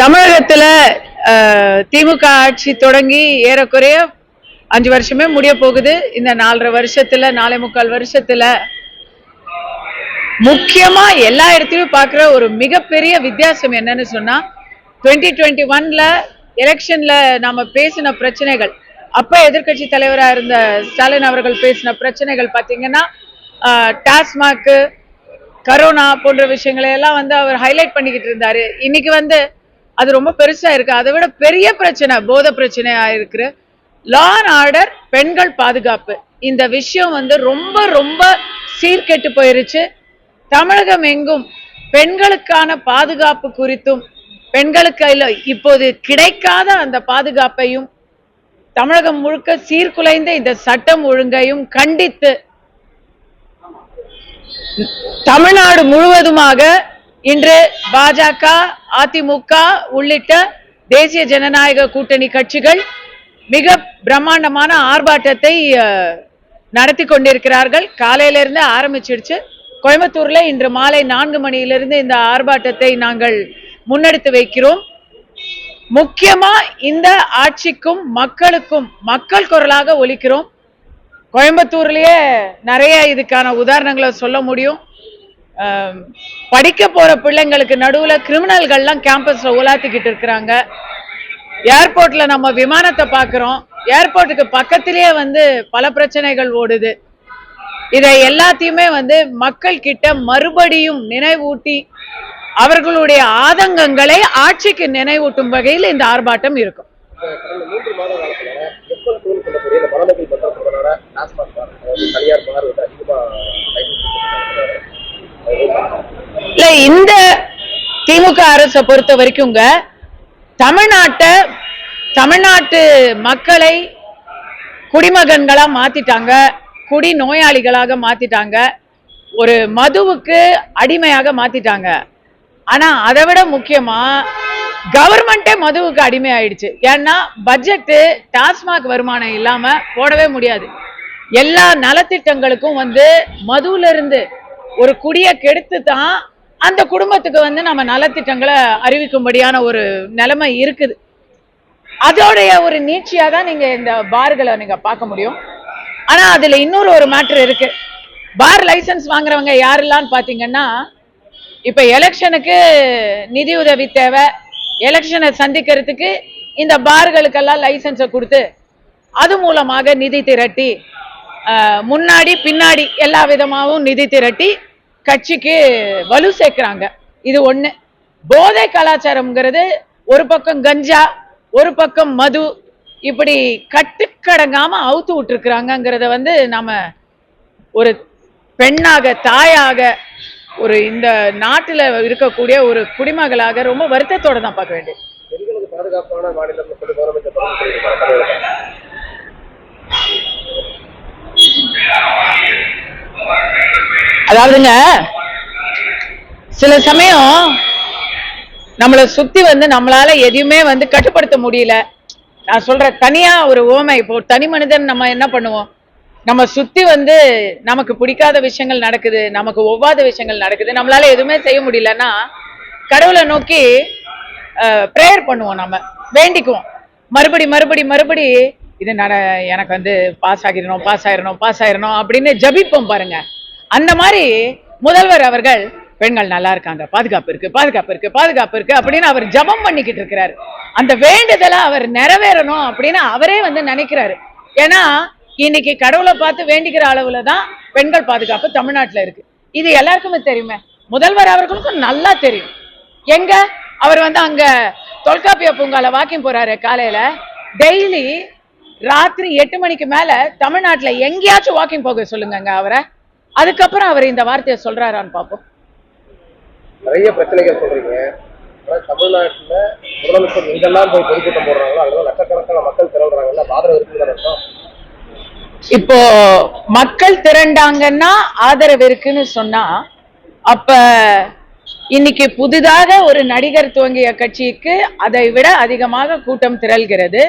தமிழகத்துல திமுக ஆட்சி தொடங்கி ஏறக்குறைய 5 வருஷமே முடிய போகுது. இந்த 4.5 வருஷத்துல 4.25 வருஷத்துல முக்கியமா எல்லா இடத்துலயும் பார்க்குற ஒரு மிகப்பெரிய வித்தியாசம் என்னன்னு சொன்னா 2021ல எலெக்ஷன்ல நாம பேசின பிரச்சனைகள், அப்ப எதிர்கட்சி தலைவராக இருந்த ஸ்டாலின் அவர்கள் பேசின பிரச்சனைகள் பாத்தீங்கன்னா டாஸ்மாக், கரோனா போன்ற விஷயங்களை எல்லாம் அவர் ஹைலைட் பண்ணிக்கிட்டு இருந்தாரு. இன்னைக்கு அது ரொம்ப பெருசா இருக்கு. அதை விட பெரிய பிரச்சனை போதை பிரச்சனையா இருக்கு. லா அண்ட் ஆர்டர், பெண்கள் பாதுகாப்பு, இந்த விஷயம் ரொம்ப ரொம்ப சீர்கெட்டு போயிருச்சு. தமிழகம் எங்கும் பெண்களுக்கான பாதுகாப்பு குறித்தும் பெண்களுக்கு இப்போது கிடைக்காத அந்த பாதுகாப்பையும் தமிழகம் முழுக்க சீர்குலைந்த இந்த சட்டம் ஒழுங்கையும் கண்டித்து தமிழ்நாடு முழுவதுமாக இன்று பாஜக, அதிமுக உள்ளிட்ட தேசிய ஜனநாயக கூட்டணி கட்சிகள் மிக பிரம்மாண்டமான ஆர்ப்பாட்டத்தை நடத்தி கொண்டிருக்கிறார்கள். காலையிலிருந்து ஆரம்பிச்சிடுச்சு. கோயம்புத்தூர்ல இன்று மாலை 4 மணியிலிருந்து இந்த ஆர்ப்பாட்டத்தை நாங்கள் முன்னெடுத்து வைக்கிறோம். முக்கியமா இந்த ஆட்சிக்கும் மக்களுக்கும் மக்கள் குரலாக ஒலிக்கிறோம். கோயம்புத்தூர்லயே நிறைய இதுக்கான உதாரணங்களை சொல்ல முடியும். படிக்க போற பிள்ளைங்களுக்கு நடுவுல கிரிமினல்கள்லாம் கேம்பஸ்ல உலாத்திக்கிட்டு இருக்கிறாங்க. ஏர்போர்ட்ல நம்ம விமானத்தை பார்க்கிறோம். ஏர்போர்ட்டுக்கு பக்கத்திலேயே பல பிரச்சனைகள் ஓடுது. இதை எல்லாத்தையுமே மக்கள் கிட்ட மறுபடியும் நினைவூட்டி அவர்களுடைய ஆதங்கங்களை ஆட்சிக்கு நினைவூட்டும் வகையில் இந்த ஆர்ப்பாட்டம் இருக்கும். இல்ல, இந்த திமுக அரசை பொறுத்த வரைக்கும் தமிழ்நாட்டு மக்களை குடிமகன்களா மாத்திட்டாங்க, குடி நோயாளிகளாக மாத்திட்டாங்க, ஒரு மதுவுக்கு அடிமையாக மாத்திட்டாங்க. ஆனா அதை விட முக்கியமா கவர்மெண்டே மதுவுக்கு அடிமை ஆயிடுச்சு. ஏன்னா பட்ஜெட் டாஸ்மாக் வருமானம் இல்லாம போடவே முடியாது. எல்லா நலத்திட்டங்களுக்கும் மதுவுல இருந்து ஒரு குடிய கெடுத்து தான் அந்த குடும்பத்துக்கு நம்ம நலத்திட்டங்களை அறிவிக்கும்படியான ஒரு நிலைமை இருக்குது. அதோடைய ஒரு நீட்சியா தான் நீங்க இந்த பார்களை நீங்க பார்க்க முடியும். ஆனா அதுல இன்னொரு ஒரு மேட்டர் இருக்கு. பார் லைசன்ஸ் வாங்குறவங்க யாரெல்லாம் பாத்தீங்கன்னா, இப்ப எலெக்ஷனுக்கு நிதி உதவி தேவை, எலெக்ஷனை சந்திக்கிறதுக்கு இந்த பார்களுக்கெல்லாம் லைசன்ஸை கொடுத்து அது மூலமாக நிதி திரட்டி முன்னாடி பின்னாடி எல்லா விதமாகவும் நிதி திரட்டி கட்சிக்கு வலு சேர்க்கிறாங்க. இது ஒண்ணு. போதை கலாச்சாரம்ங்கிறது ஒரு பக்கம் கஞ்சா, ஒரு பக்கம் மது, இப்படி கட்டுக்கடங்காம அவுத்து விட்டுருக்குறாங்கிறத நாம ஒரு பெண்ணாக, தாயாக, ஒரு இந்த நாட்டில் இருக்கக்கூடிய ஒரு குடிமகளாக ரொம்ப வருத்தத்தோட தான் பார்க்க வேண்டியது. அதாவதுங்க, சில சமயம் நம்மளை சுத்தி நம்மளால எதையுமே கட்டுப்படுத்த முடியல. நான் சொல்ற தனியா ஒரு ஓமை, இப்போ தனி மனிதன் நம்ம என்ன பண்ணுவோம், நம்ம சுத்தி நமக்கு பிடிக்காத விஷயங்கள் நடக்குது, நமக்கு ஒவ்வாத விஷயங்கள் நடக்குது, நம்மளால எதுவுமே செய்ய முடியலன்னா கடவுளை நோக்கி பிரேயர் பண்ணுவோம், நம்ம வேண்டிக்குவோம், மறுபடி இது எனக்கு பாஸ் ஆயிரணும் அப்படின்னு ஜபிப்போம் பாருங்க. அந்த மாதிரி முதல்வர் அவர்கள் பெண்கள் நல்லா இருக்காங்க, பாதுகாப்பு இருக்கு அப்படின்னு அவர் ஜபம் பண்ணிக்கிட்டு இருக்கிறாரு. அந்த வேண்டுதலை அவர் நிறைவேறணும் அப்படின்னு அவரே நினைக்கிறாரு. ஏன்னா இன்னைக்கு கடவுளை பார்த்து வேண்டிக்கிற அளவுல தான் பெண்கள் பாதுகாப்பு தமிழ்நாட்டுல இருக்கு. இது எல்லாருக்குமே தெரியுமே, முதல்வர் அவர்களுக்கும் நல்லா தெரியும். எங்க அவர் அங்க தொல்காப்பிய பூங்கால வாக்கிங் போறாரு காலையில, டெய்லி ராத்திரி 8 மணிக்கு மேல தமிழ்நாட்டுல எங்கேயாச்சும் வாக்கிங் போக சொல்லுங்க அவரை. அதுக்கப்புறம் அவர் இந்த வார்த்தையை சொல்றாரான்னு பார்ப்போம். நிறைய பிரச்சனைகள் சொல்றீங்க. தமிழ்நாட்டுல முதலமைச்சர் எங்கெல்லாம் போய் பொதுக்கூட்டம் போடுறாங்களோ அதெல்லாம் லட்சக்கணக்கான மக்கள் திரள்றாங்கல்ல, ஆதரவு இருக்குன்னு அர்த்தம். இப்போ மக்கள் திரண்டாங்கன்னா ஆதரவு இருக்குன்னு சொன்னா, அப்ப இன்னைக்கு புதிதாக ஒரு நடிகர் துவங்கிய கட்சிக்கு அதை விட அதிகமாக கூட்டம் திரள்கிறது.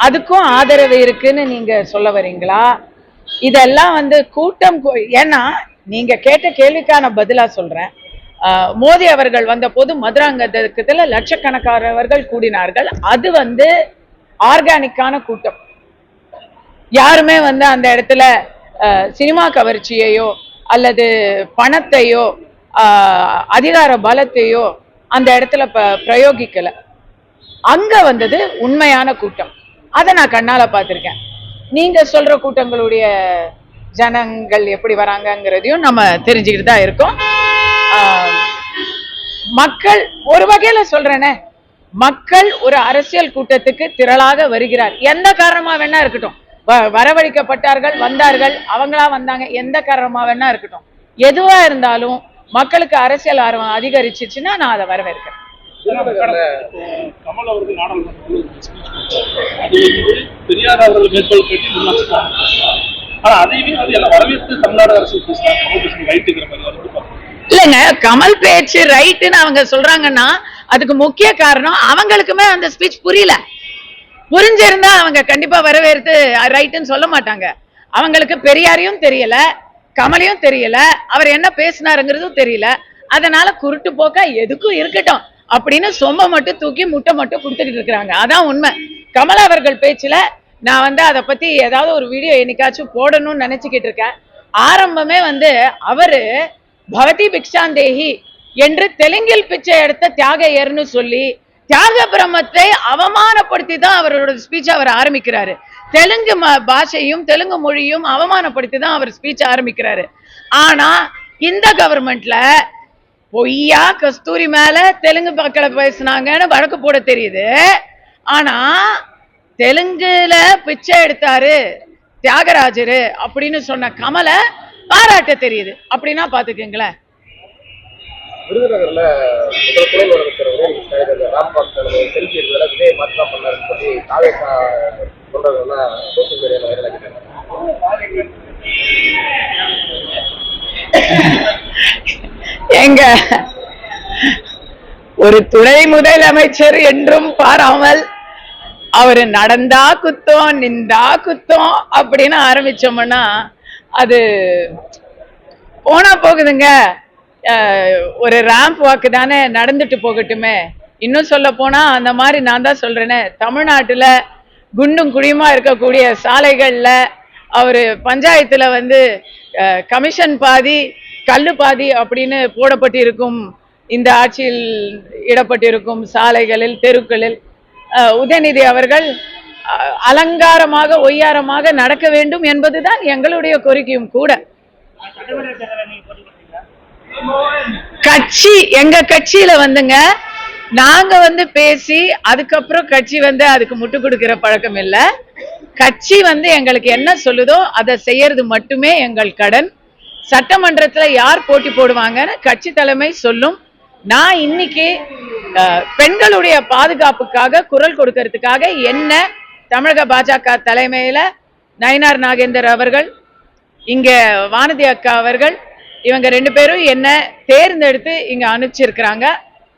அதுக்கும் ஆதரவு இருக்குன்னு நீங்க சொல்ல வரீங்களா? இதெல்லாம் கூட்டம், ஏன்னா நீங்க கேட்ட கேள்விக்கான பதிலா சொல்றேன். மோடி அவர்கள் வந்த போது மதுராங்கதத்துல லட்சக்கணக்கானவர்கள் கூடினார்கள். அது ஆர்கானிக்கான கூட்டம். யாருமே அந்த இடத்துல சினிமா கவர்ச்சியையோ அல்லது பணத்தையோ அதிகார பலத்தையோ அந்த இடத்துல பிரயோகிக்கல. அங்க வந்தது உண்மையான கூட்டம். அதை நான் கண்ணால பார்த்திருக்கேன். நீங்க சொல்ற கூட்டங்களுடைய ஜனங்கள் எப்படி வராங்கங்கிறதையும் நம்ம தெரிஞ்சுக்கிட்டு தான் இருக்கோம். மக்கள் ஒரு வகையில சொல்றேனே, மக்கள் ஒரு அரசியல் கூட்டத்துக்கு திரளாக வருகிறார். எந்த காரணமா வேணா இருக்கட்டும், வரவழைக்கப்பட்டார்கள், வந்தார்கள், அவங்களா வந்தாங்க, எந்த காரணமா வேணா இருக்கட்டும், எதுவா இருந்தாலும் மக்களுக்கு அரசியல் ஆர்வம் அதிகரிச்சிச்சுன்னா நான் அதை வரவேற்கிறேன். கமல் அவர்கள் நாடாளுமன்றத்தில் பெரியார் அவர்கள் மேற்கோள் கட்டி விமர்சித்தாங்க. ஆனா அதையுமே எல்லாம் வரவேற்று தமிழ்நாடு அரசு இல்லைங்க. கமல் பேச்சு ரைட்டுன்னு அவங்க சொல்றாங்கன்னா அதுக்கு முக்கிய காரணம் அவங்களுக்குமே அந்த ஸ்பீச் புரியல. புரிஞ்சிருந்தா அவங்க கண்டிப்பா வரவேற்று ரைட்டுன்னு சொல்ல மாட்டாங்க. அவங்களுக்கு பெரியாரையும் தெரியல, கமலையும் தெரியல, அவர் என்ன பேசினாருங்கிறதும் தெரியல. அதனால குருட்டு போக்கா எதுக்கும் இருக்கட்டும் அப்படின்னு சொம்ப மட்டும் தூக்கி முட்டை மட்டும் கொடுத்துட்டு இருக்கிறாங்க. அதான் உண்மை. கமல் அவர்கள் பேச்சுல நான் அதை பத்தி ஏதாவது ஒரு வீடியோ என்னைக்காச்சும் போடணும்னு நினைச்சுக்கிட்டு இருக்கேன். ஆரம்பமே அவரு பவதி பிக்ஷாந்தேஹி என்று தெலுங்கில் பிச்சை எடுத்த தியாகையர்னு சொல்லி தியாக பிரம்மத்தை அவமானப்படுத்தி தான் அவரோட ஸ்பீச் அவர் ஆரம்பிக்கிறாரு. தெலுங்கு பாஷையும் தெலுங்கு மொழியும் அவமானப்படுத்தி தான் அவர் ஸ்பீச் ஆரம்பிக்கிறாரு. ஆனா இந்த கவர்மெண்ட்ல பொய்யா கஸ்தூரி மேல தெலுங்கு மக்களை பேசினாங்கன்னு வழக்கு போட தெரியுது. ஆனா தெலுங்குல பிச்சை எடுத்தாரு தியாகராஜரு அப்படின்னு சொன்ன கமலை பாராட்ட தெரியுது. அப்படின்னா பாத்துக்கீங்களேன். விருதுநகர்ல துணை முதலமைச்சர் செல்ஃபி எடுத்ததால விஜய் மாற்றி தான் பண்ணாருன்னு சொல்லி காவேசா சொல்றதெல்லாம் சோசியல் மீடியால வைரலாகிட்டாங்க. எங்க ஒரு துணை முதலமைச்சர் என்றும் பாராமல் அவரு நடந்தா குத்தம் நின்றா குத்தம் அப்படின்னு ஆரம்பிச்சோம்னா அது போனா போகுதுங்க. ஒரு ரேம்ப் வாக்கு தானே, நடந்துட்டு போகட்டுமே. இன்னும் சொல்ல போனா அந்த மாதிரி நான் தான் சொல்றேனே, தமிழ்நாட்டுல குண்டும் குடியுமா இருக்கக்கூடிய சாலைகள்ல அவரு பஞ்சாயத்துல கமிஷன் பாதி கல்லு பாதி அப்படின்னு போடப்பட்டிருக்கும் இந்த ஆட்சியில் இடப்பட்டிருக்கும் சாலைகளில் தெருக்களில் உதயநிதி அவர்கள் அலங்காரமாக ஒய்யாரமாக நடக்க வேண்டும் என்பதுதான் எங்களுடைய கோரிக்கையும் கூட. கட்சி எங்க கட்சியில நாங்க பேசி அதுக்கப்புறம் கட்சி அதுக்கு முட்டு கொடுக்கிற பழக்கம் இல்ல. கட்சி எங்களுக்கு என்ன சொல்லுதோ அதை செய்யறது மட்டுமே எங்கள் கடன். சட்டமன்றத்துல யார் போட்டி போடுவாங்கன்னு கட்சி தலைமை சொல்லும். நான் இன்னைக்கு பெண்களுடைய பாதுகாப்புக்காக குரல் கொடுக்கறதுக்காக என்ன தமிழக பாஜக தலைமையில நயினார் நாகேந்தர் அவர்கள், இங்க வானதி அக்கா அவர்கள், இவங்க 2 பேரும் என்ன தேர்ந்தெடுத்து இங்க அனுப்பிச்சிருக்கிறாங்க.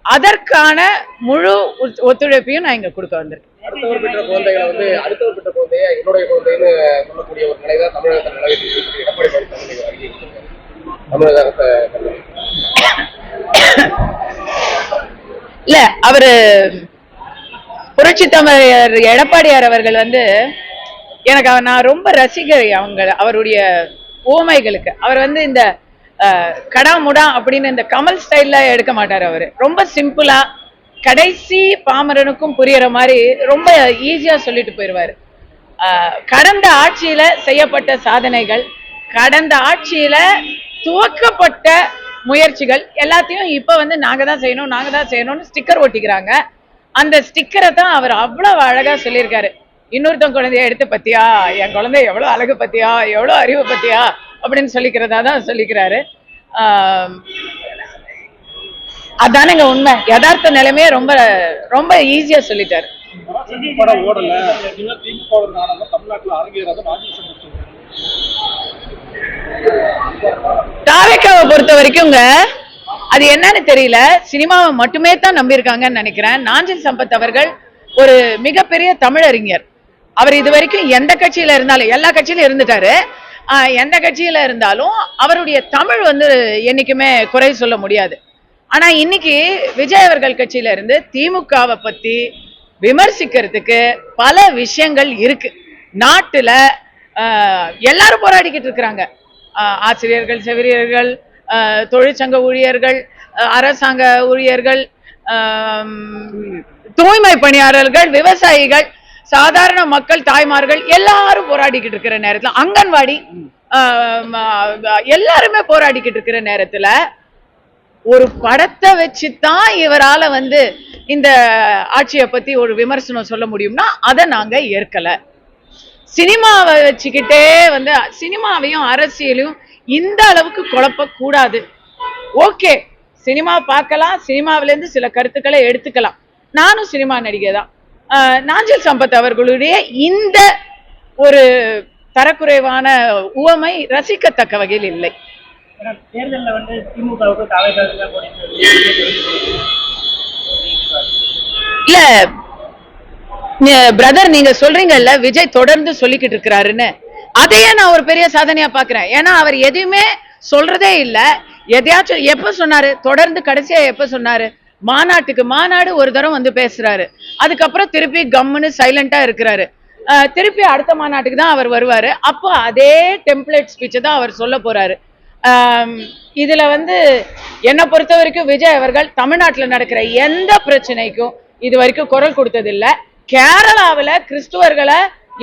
அதற்கான முழு ஒத்துழைப்பையும் நான் இங்க கொடுக்க வந்திருக்கேன். அடுத்தவர் பெற்ற குழந்தைகளை அடுத்தவர் பெற்ற குழந்தைய என்னுடைய குழந்தைன்னு சொல்லக்கூடிய ஒரு நிலைதான் தமிழகத்தில் நிலவிட்டு எடப்பாடி பழனிசாமி அறிவிச்சிருக்காரு. தமிழக இல்ல, அவரு புரட்சி தமிழர் எடப்பாடியார் அவர்கள் எனக்கு நான் ரொம்ப ரசிகர் அவருடைய ஓமைகளுக்கு. அவர் இந்த கடாமுடா அப்படின்னு இந்த கமல் ஸ்டைல்ல எடுக்க மாட்டார். அவரு ரொம்ப சிம்பிளா கடைசி பாமரனுக்கும் புரியற மாதிரி ரொம்ப ஈஸியா சொல்லிட்டு போயிடுவாரு. கடந்த ஆட்சியில செய்யப்பட்ட சாதனைகள், கடந்த ஆட்சியில துவக்கப்பட்ட முயற்சிகள் எல்லாத்தையும் இப்ப நாங்க தான் செய்யணும்னு ஸ்டிக்கர் ஒட்டிக்கிறாங்க. அந்த ஸ்டிக்கரை தான் அவர் அவ்வளவு அழகா சொல்லியிருக்காரு. இன்னொருத்தன் குழந்தைய எடுத்து பத்தியா, என் குழந்தை எவ்வளவு அழகு பத்தியா, எவ்வளவு அறிவு பத்தியா அப்படின்னு சொல்லிக்கிறதா தான் சொல்லிக்கிறாரு. அதானுங்க உண்மை. யதார்த்த நிலைமையே ரொம்ப ரொம்ப ஈஸியா சொல்லிட்டாரு. தாவேக்காவை பொறுத்த வரைக்கும் அது என்னன்னு தெரியல, சினிமாவை மட்டுமே தான் நம்பியிருக்காங்கன்னு நினைக்கிறேன். நாஞ்சில் சம்பத் அவர்கள் ஒரு மிகப்பெரிய தமிழறிஞர். அவர் இது வரைக்கும் எந்த கட்சியில இருந்தாலும், எல்லா கட்சியிலும் இருந்துட்டாரு, எந்த கட்சியில இருந்தாலும் அவருடைய தமிழ் என்னைக்குமே குறை சொல்ல முடியாது. ஆனா இன்னைக்கு விஜய் அவர்கள் கட்சியில இருந்து திமுகவை பத்தி விமர்சிக்கிறதுக்கு பல விஷயங்கள் இருக்கு. நாட்டுல எல்லாரும் போராடிக்கிட்டு இருக்கிறாங்க. ஆசிரியர்கள், செவிலியர்கள், தொழிற்சங்க ஊழியர்கள், அரசாங்க ஊழியர்கள், தூய்மை பணியாளர்கள், விவசாயிகள், சாதாரண மக்கள், தாய்மார்கள் எல்லாரும் போராடிக்கிட்டு இருக்கிற நேரத்துல, அங்கன்வாடி எல்லாருமே போராடிக்கிட்டு இருக்கிற நேரத்துல ஒரு படத்தை வச்சுதான் இவரால இந்த ஆட்சியை பத்தி ஒரு விமர்சனம் சொல்ல முடியும்னா அதை நாங்க ஏற்கல. சினிமாவை வச்சுக்கிட்டே சினிமாவையும் அரசியலையும் இந்த அளவுக்கு குழப்ப கூடாது. ஓகே, சினிமா பார்க்கலாம், சினிமாவில இருந்து சில கருத்துக்களை எடுத்துக்கலாம். நானும் சினிமா நடிகை தான். நாஞ்சில் சம்பத் அவர்களுடைய இந்த ஒரு தரக்குறைவான உவமை ரசிக்கத்தக்க வகையில் இல்லை. தேர்தலில் திமுக இல்ல பிரதர், நீங்க சொல்றீங்கல்ல விஜய் தொடர்ந்து சொல்லிக்கிட்டு இருக்கிறாருன்னு, அதையே நான் ஒரு பெரிய சாதனையா பாக்குறேன். ஏன்னா அவர் எதுவுமே சொல்றதே இல்ல. எதையாச்சும் எப்ப சொன்னாரு, தொடர்ந்து கடைசியா எப்ப சொன்னாரு, மாநாடு ஒரு தரம் பேசுறாரு, அதுக்கப்புறம் திருப்பி கம்முன்னு சைலண்டா இருக்கிறாரு. திருப்பி அடுத்த மாநாட்டுக்கு தான் அவர் வருவாரு. அப்போ அதே டெம்ப்ளேட் ஸ்பீச்சை தான் அவர் சொல்ல போறாரு. இதுல என்னை பொறுத்த வரைக்கும் விஜய் அவர்கள் தமிழ்நாட்டில் நடக்கிற எந்த பிரச்சனைக்கும் இது வரைக்கும் குரல் கொடுத்ததில்ல. கேரளாவில் கிறிஸ்துவர்களை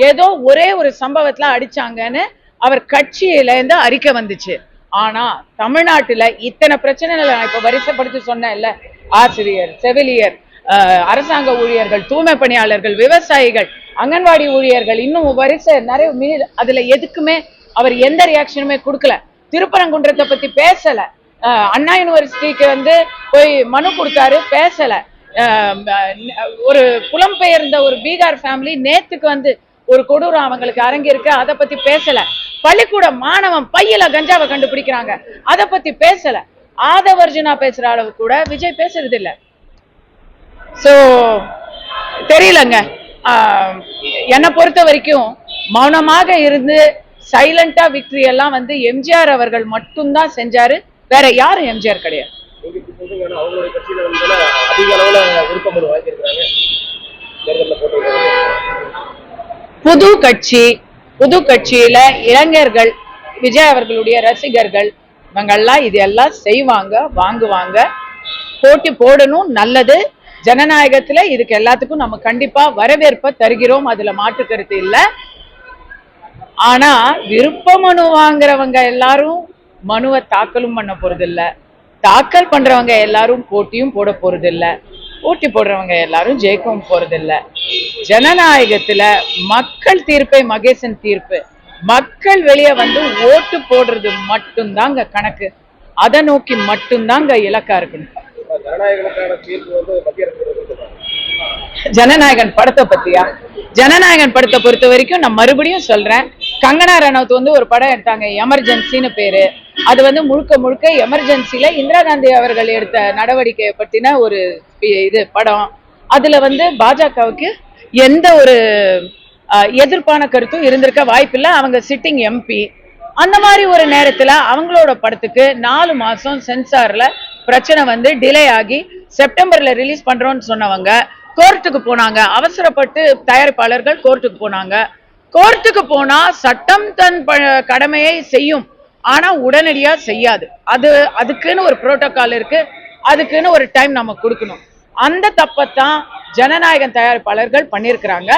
ஏதோ ஒரே ஒரு சம்பவத்துல அடிச்சாங்கன்னு அவர் கட்சியில இருந்து அறிக்கை வந்துச்சு. ஆனா தமிழ்நாட்டுல இத்தனை பிரச்சனைகளை நான் இப்ப வரிசைப்படுத்தி சொன்னேன்ல, ஆசிரியர், செவிலியர், அரசாங்க ஊழியர்கள், தூய்மை பணியாளர்கள், விவசாயிகள், அங்கன்வாடி ஊழியர்கள், இன்னும் வரிசை நிறைய, அதுல எதுக்குமே அவர் எந்த ரியாக்ஷனுமே கொடுக்கல. திருப்பரங்குன்றத்தை பத்தி பேசல. அண்ணா யூனிவர்சிட்டிக்கு போய் மனு கொடுத்தாரு, பேசல. ஒரு புலம்பெயர்ந்த ஒரு பீகார் ஃபேமிலி நேத்துக்கு ஒரு கொடூரம் அவங்களுக்கு அரங்கிருக்கு, அதை பத்தி பேசல. பள்ளிக்கூட மாணவன் பையில கஞ்சாவை கண்டுபிடிக்கிறாங்க, அதை பத்தி பேசல. ஆதவர்ஜுனா பேசுற அளவு கூட விஜய் பேசுறது இல்ல. சோ தெரியலங்க. என்னை பொறுத்த வரைக்கும் மௌனமாக இருந்து சைலண்டா விக்டரி எல்லாம் எம்ஜிஆர் அவர்கள் மட்டும்தான் செஞ்சாரு, வேற யாரும் எம்ஜிஆர் கிடையாது. புது கட்சியில இளைஞர்கள், விஜய் அவர்களுடைய ரசிகர்கள், இவங்கெல்லாம் இதெல்லாம் செய்வாங்க, வாங்குவாங்க. போட்டி போடணும், நல்லது. ஜனநாயகத்துல இதுக்கு எல்லாத்துக்கும் நம்ம கண்டிப்பா வரவேற்ப தருகிறோம், அதுல மாற்று கருத்து இல்ல. ஆனா விருப்ப மனு வாங்குறவங்க எல்லாரும் மனுவை தாக்கலும் பண்ண போறது இல்ல, தாக்கல் பண்றவங்க எல்லாரும் போட்டியும் போட போறது இல்ல, போட்டி போடுறவங்க எல்லாரும் ஜெயிக்கவும் போறது இல்ல. ஜனநாயகத்துல மக்கள் தீர்ப்பை மகேசன் தீர்ப்பு, மக்கள் வெளியே ஓட்டு போடுறது மட்டும்தாங்க கணக்கு. அதை நோக்கி மட்டும்தாங்க இலக்கா இருக்கணும். ஜனநாயகன் படத்தை பத்தியா? ஜனநாயகன் படத்தை பொறுத்த வரைக்கும் நான் மறுபடியும் சொல்றேன், கங்கனா ரனௌத் ஒரு படம் எடுத்தாங்க, எமர்ஜென்சின்னு பேரு. அது முழுக்க எமர்ஜென்சில இந்திரா காந்தி அவர்கள் எடுத்த நடவடிக்கையை பத்தின ஒரு படம். அதுல பாஜகவுக்கு எந்த ஒரு எதிர்ப்பான கருத்தும் இருந்திருக்க வாய்ப்பில்லை. அவங்க சிட்டிங் எம்பி. அந்த மாதிரி ஒரு நேரத்துல அவங்களோட படத்துக்கு 4 மாசம் சென்சார்ல பிரச்சனை டிலே ஆகி செப்டம்பர்ல ரிலீஸ் பண்றோம்னு சொன்னவங்க கோர்ட்டுக்கு போனாங்க. அவசரப்பட்டு தயாரிப்பாளர்கள் கோர்ட்டுக்கு போனாங்க. கோர்ட்டுக்கு போனா சட்டம் தன் கடமையை செய்யும், ஆனா உடனடியா செய்யாது. அதுக்குன்னு ஒரு புரோட்டோகால் இருக்கு, அதுக்குன்னு ஒரு டைம் நம்ம கொடுக்கணும். அந்த தப்பத்தான் ஜனநாயகன் தயாரிப்பாளர்கள் பண்ணிருக்கிறாங்க.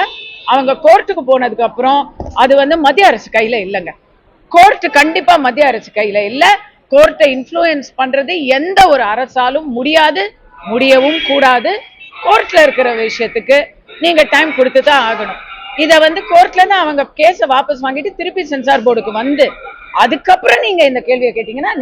அவங்க கோர்ட்டுக்கு போனதுக்கு அப்புறம் அது மத்திய அரசு கையில இல்லைங்க. கோர்ட் கண்டிப்பா மத்திய அரசு கையில இல்ல. கோர்ட்டை இன்ஃப்ளூயன்ஸ் பண்றது எந்த ஒரு அரசாலும் முடியாது, முடியவும் கூடாது. கோர்ட்ல இருக்கிற விஷயத்துக்கு நீங்க டைம் கொடுத்துதான் ஆகணும். இத கோர்ட்ல இருந்து அவங்க கேஸ வாபஸ் வாங்கிட்டு திருப்பி சென்சார் போர்டுக்கு அதுக்கப்புறம் நீங்க இந்த கேள்வியை கேட்டீங்கன்னா